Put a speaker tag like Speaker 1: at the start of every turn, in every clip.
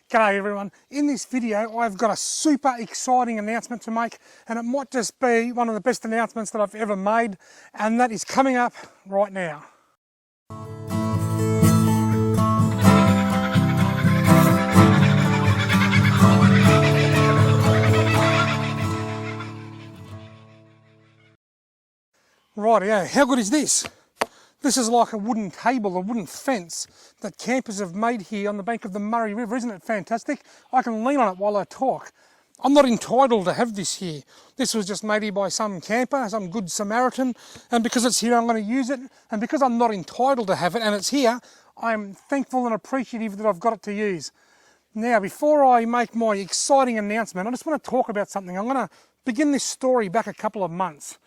Speaker 1: G'day everyone. In this video I've got a super exciting announcement to make, and it might just be one of the best announcements that I've ever made, and that is coming up right now. Rightio, how good is this? This is like a wooden table, a wooden fence that campers have made here on the bank of the Murray River. Isn't it fantastic? I can lean on it while I talk. I'm not entitled to have this here. This was just made here by some camper, some good Samaritan, and because it's here I'm going to use it, and because I'm not entitled to have it and it's here, I'm thankful and appreciative that I've got it to use. Now, before I make my exciting announcement, I just want to talk about something. I'm going to begin this story back a couple of months.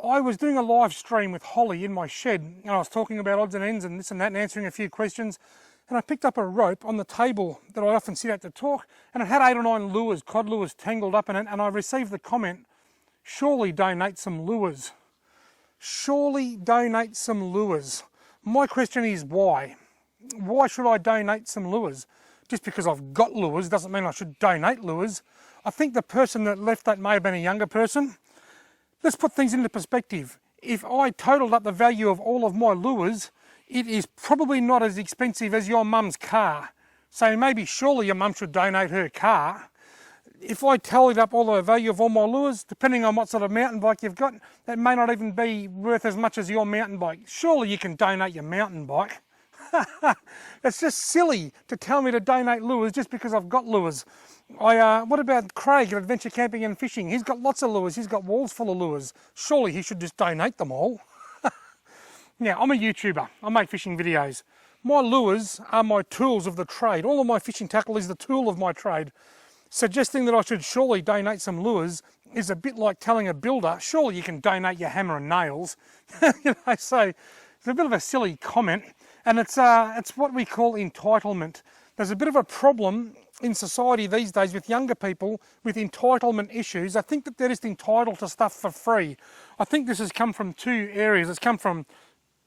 Speaker 1: I was doing a live stream with Holly in my shed, and I was talking about odds and ends and this and that and answering a few questions, and I picked up a rope on the table that I often sit at to talk, and it had 8 or 9 lures, cod lures tangled up in it, and I received the comment, surely donate some lures. Surely donate some lures. My question is why? Why should I donate some lures? Just because I've got lures doesn't mean I should donate lures. I think the person that left that may have been a younger person. Let's put things into perspective. If I totaled up the value of all of my lures, it is probably not as expensive as your mum's car. So maybe surely your mum should donate her car. If I tallied up all the value of all my lures, depending on what sort of mountain bike you've got, that may not even be worth as much as your mountain bike. Surely you can donate your mountain bike. It's just silly to tell me to donate lures just because I've got lures. What about Craig at Adventure Camping and Fishing? He's got lots of lures. He's got walls full of lures. Surely he should just donate them all. Now, I'm a YouTuber. I make fishing videos. My lures are my tools of the trade. All of my fishing tackle is the tool of my trade. Suggesting that I should surely donate some lures is a bit like telling a builder, surely you can donate your hammer and nails. So it's a bit of a silly comment. And it's what we call entitlement. There's a bit of a problem in society these days with younger people with entitlement issues. I think that they're just entitled to stuff for free. I think this has come from 2 areas. It's come from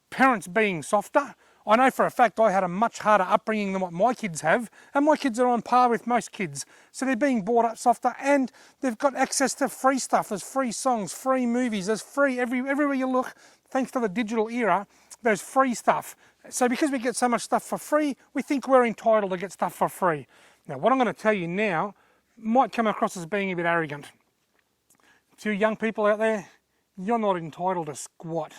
Speaker 1: parents being softer. I know for a fact I had a much harder upbringing than what my kids have, and my kids are on par with most kids. So they're being brought up softer, and they've got access to free stuff. There's free songs, free movies, there's free everywhere you look. Thanks to the digital era, there's free stuff. So because we get so much stuff for free, we think we're entitled to get stuff for free. Now, what I'm going to tell you now might come across as being a bit arrogant. To young people out there, you're not entitled to squat.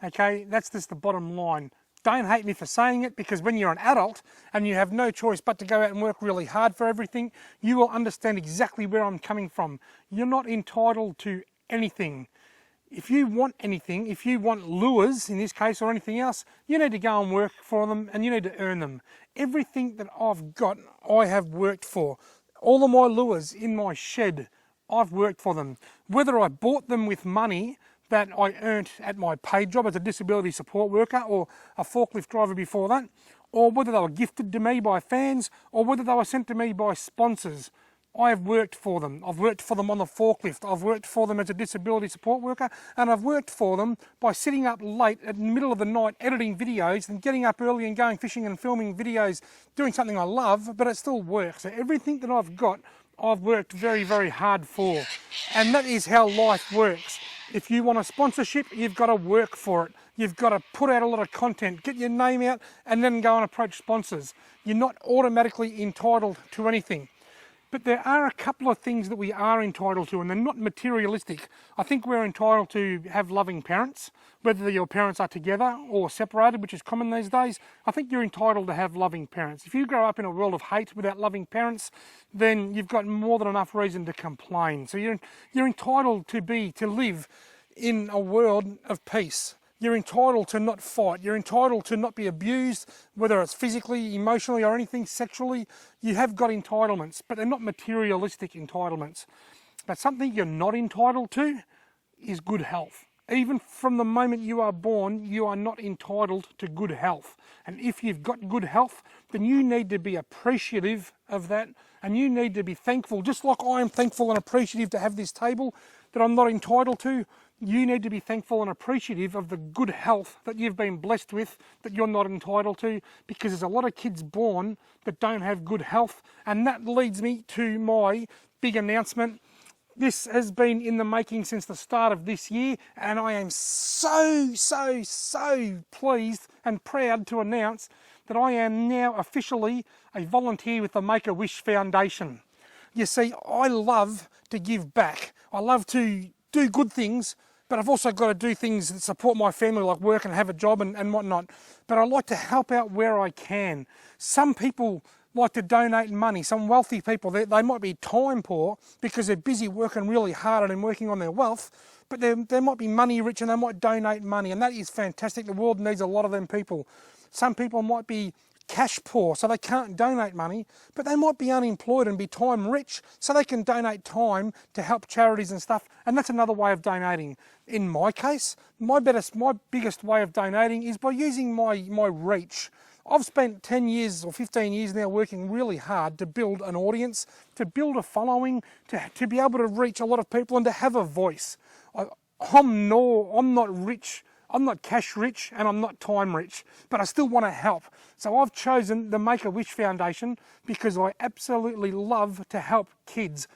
Speaker 1: Okay, that's just the bottom line. Don't hate me for saying it, because when you're an adult and you have no choice but to go out and work really hard for everything, you will understand exactly where I'm coming from. You're not entitled to anything. If you want anything, if you want lures in this case or anything else, you need to go and work for them, and you need to earn them. Everything that I've got, I have worked for. All of my lures in my shed, I've worked for them. Whether I bought them with money that I earned at my paid job as a disability support worker or a forklift driver before that, or whether they were gifted to me by fans, or whether they were sent to me by sponsors, I have worked for them. I've worked for them on the forklift. I've worked for them as a disability support worker, and I've worked for them by sitting up late at the middle of the night editing videos and getting up early and going fishing and filming videos, doing something I love, but it still works. So everything that I've got, I've worked very, very hard for. And that is how life works. If you want a sponsorship, you've got to work for it. You've got to put out a lot of content, get your name out, and then go and approach sponsors. You're not automatically entitled to anything. But there are a couple of things that we are entitled to, and they're not materialistic. I think we're entitled to have loving parents, whether your parents are together or separated, which is common these days. I think you're entitled to have loving parents. If you grow up in a world of hate without loving parents, then you've got more than enough reason to complain. So you're entitled to live in a world of peace. You're entitled to not fight. You're entitled to not be abused, whether it's physically, emotionally, or anything sexually. You have got entitlements, but they're not materialistic entitlements. But something you're not entitled to is good health. Even from the moment you are born, you are not entitled to good health. And if you've got good health, then you need to be appreciative of that, and you need to be thankful, just like I am thankful and appreciative to have this table that I'm not entitled to. You need to be thankful and appreciative of the good health that you've been blessed with that you're not entitled to, because there's a lot of kids born that don't have good health. And that leads me to my big announcement. This has been in the making since the start of this year, and I am so pleased and proud to announce that I am now officially a volunteer with the Make-A-Wish Foundation. You see, I love to give back. I love to do good things, but I've also got to do things that support my family, like work and have a job and whatnot. But I like to help out where I can. Some people like to donate money. Some wealthy people, they might be time poor because they're busy working really hard and working on their wealth, but they might be money rich and they might donate money, and that is fantastic. The world needs a lot of them people. Some people might be cash poor, so they can't donate money, but they might be unemployed and be time rich, so they can donate time to help charities and stuff, and that's another way of donating. In my case, my biggest way of donating is by using my reach. I've spent 10 years or 15 years now working really hard to build an audience, to build a following, to be able to reach a lot of people and to have a voice. I'm not rich. I'm not cash rich and I'm not time rich, but I still want to help. So I've chosen the Make-A-Wish Foundation because I absolutely love to help kids.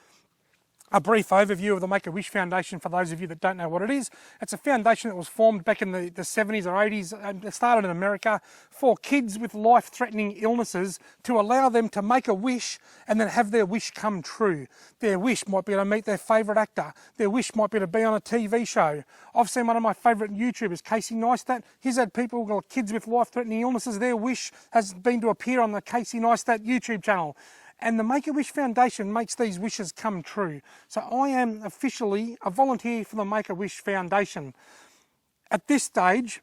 Speaker 1: A brief overview of the Make-A-Wish Foundation for those of you that don't know what it is. It's a foundation that was formed back in the 70s or 80s, and it started in America for kids with life-threatening illnesses to allow them to make a wish and then have their wish come true. Their wish might be to meet their favourite actor. Their wish might be to be on a TV show. I've seen one of my favourite YouTubers, Casey Neistat. He's had people, kids with life-threatening illnesses, their wish has been to appear on the Casey Neistat YouTube channel. And the Make-A-Wish Foundation makes these wishes come true. So I am officially a volunteer for the Make-A-Wish Foundation. At this stage,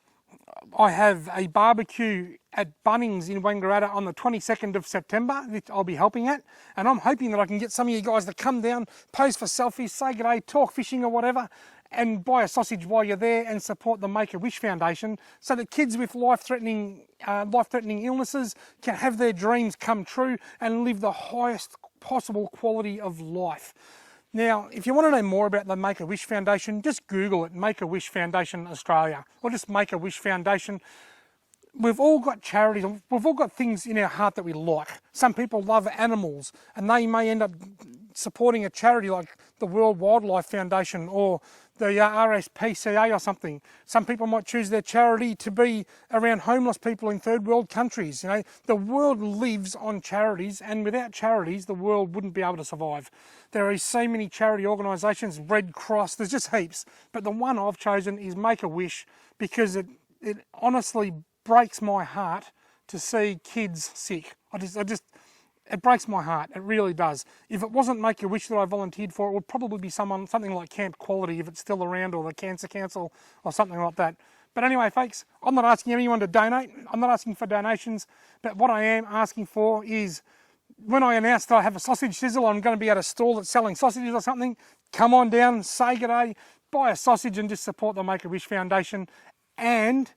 Speaker 1: I have a barbecue at Bunnings in Wangaratta on the 22nd of September, which I'll be helping at. And I'm hoping that I can get some of you guys to come down, pose for selfies, say good day, talk fishing or whatever, and buy a sausage while you're there and support the Make-A-Wish Foundation so that kids with life-threatening illnesses can have their dreams come true and live the highest possible quality of life. Now, if you want to know more about the Make-A-Wish Foundation, just Google it, Make-A-Wish Foundation Australia, or just Make-A-Wish Foundation. We've all got charities, we've all got things in our heart that we like. Some people love animals and they may end up supporting a charity like the World Wildlife Foundation or the RSPCA or something. Some people might choose their charity to be around homeless people in third world countries. You know, the world lives on charities, and without charities the world wouldn't be able to survive. There are so many charity organisations, Red Cross, there's just heaps. But the one I've chosen is Make-A-Wish because it honestly breaks my heart to see kids sick. It breaks my heart, it really does. If it wasn't Make-A-Wish that I volunteered for, it would probably be something like Camp Quality if it's still around, or the Cancer Council or something like that. But anyway, folks, I'm not asking anyone to donate. I'm not asking for donations, but what I am asking for is, when I announce that I have a sausage sizzle, I'm going to be at a stall that's selling sausages or something, come on down, say good day, buy a sausage and just support the Make-A-Wish Foundation. And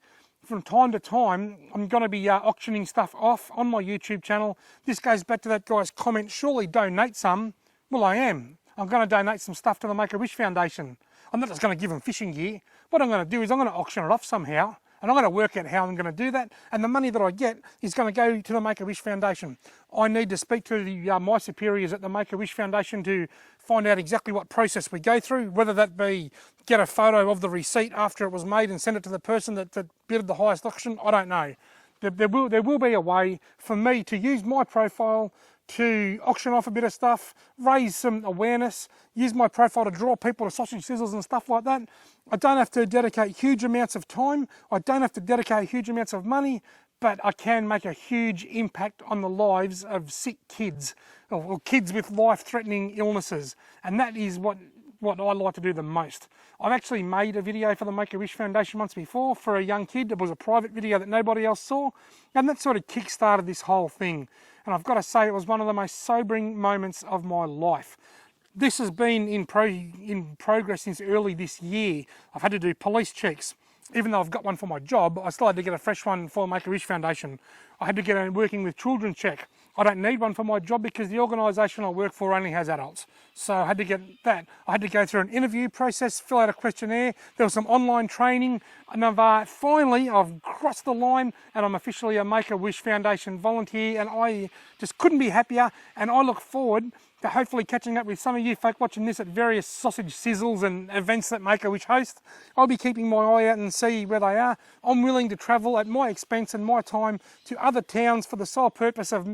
Speaker 1: from time to time, I'm going to be auctioning stuff off on my YouTube channel. This goes back to that guy's comment, surely donate some. Well, I am. I'm going to donate some stuff to the Make-A-Wish Foundation. I'm not just going to give them fishing gear. What I'm going to do is I'm going to auction it off somehow, and I'm going to work out how I'm going to do that, and the money that I get is going to go to the Make-A-Wish Foundation. I need to speak to my superiors at the Make-A-Wish Foundation to find out exactly what process we go through, whether that be get a photo of the receipt after it was made and send it to the person that bid the highest auction. I don't know. There will be a way for me to use my profile to auction off a bit of stuff, raise some awareness, use my profile to draw people to sausage sizzles and stuff like that. I don't have to dedicate huge amounts of time. I don't have to dedicate huge amounts of money, but I can make a huge impact on the lives of sick kids or kids with life-threatening illnesses. And that is what I like to do the most. I've actually made a video for the Make-A-Wish Foundation once before for a young kid. It was a private video that nobody else saw, and that sort of kick-started this whole thing. And I've got to say, it was one of the most sobering moments of my life. This has been in progress since early this year. I've had to do police checks. Even though I've got one for my job, I still had to get a fresh one for Make-A-Wish Foundation. I had to get a working with children check. I don't need one for my job because the organisation I work for only has adults. So I had to get that. I had to go through an interview process, fill out a questionnaire. There was some online training, and finally I've crossed the line, and I'm officially a Make-A-Wish Foundation volunteer, and I just couldn't be happier. And I look forward to hopefully catching up with some of you folk watching this at various sausage sizzles and events that Make-A-Wish host. I'll be keeping my eye out and see where they are. I'm willing to travel at my expense and my time to other towns for the sole purpose of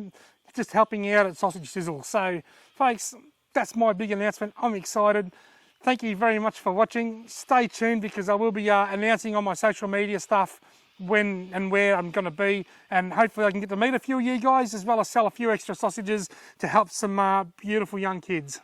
Speaker 1: just helping out at sausage sizzle. So folks, that's my big announcement. I'm excited. Thank you very much for watching. Stay tuned, because I will be announcing on my social media stuff when and where I'm going to be, and hopefully I can get to meet a few of you guys, as well as sell a few extra sausages to help some beautiful young kids.